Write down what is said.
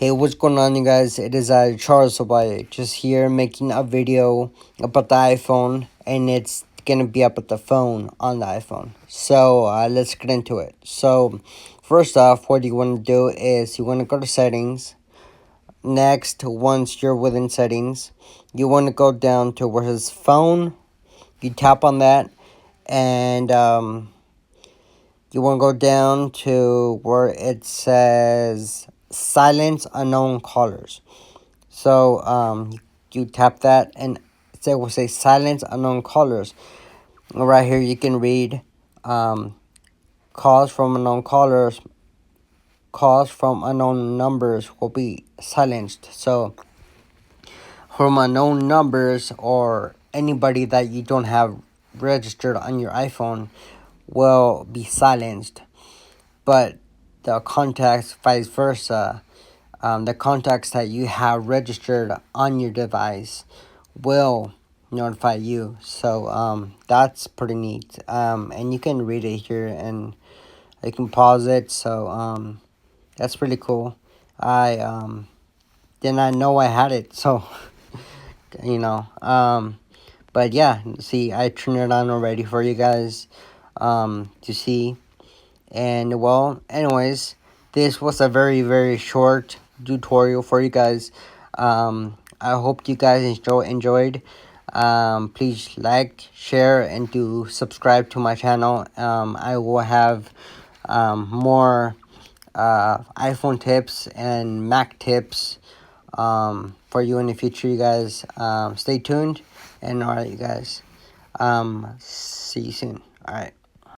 Hey, what's going on, you guys? It is Charles Obay, just here making a video about the iPhone, and it's gonna be about the phone on the iPhone. So let's get into it. So first off, what you want to do is you want to go to settings. Next, once you're within settings, you want to go down to where it says phone. You tap on that, and you want to go down to where it says silence unknown callers. So you tap that, and it will say silence unknown callers. Right here you can read calls from unknown callers. Calls from unknown numbers will be silenced. So from unknown numbers or anybody that you don't have registered on your iPhone will be silenced. But the contacts, vice versa, the contacts that you have registered on your device will notify you. So that's pretty neat. And you can read it here, and you can pause it. So that's pretty cool. I did not know I had it, so but yeah, see, I turned it on already for you guys to see. And well, anyways, this was a very short tutorial for you guys. I hope you guys enjoyed. Please like, share, and do subscribe to my channel. I will have more iPhone tips and Mac tips for you in the future, you guys. Stay tuned, and alright, you guys. See you soon. Alright.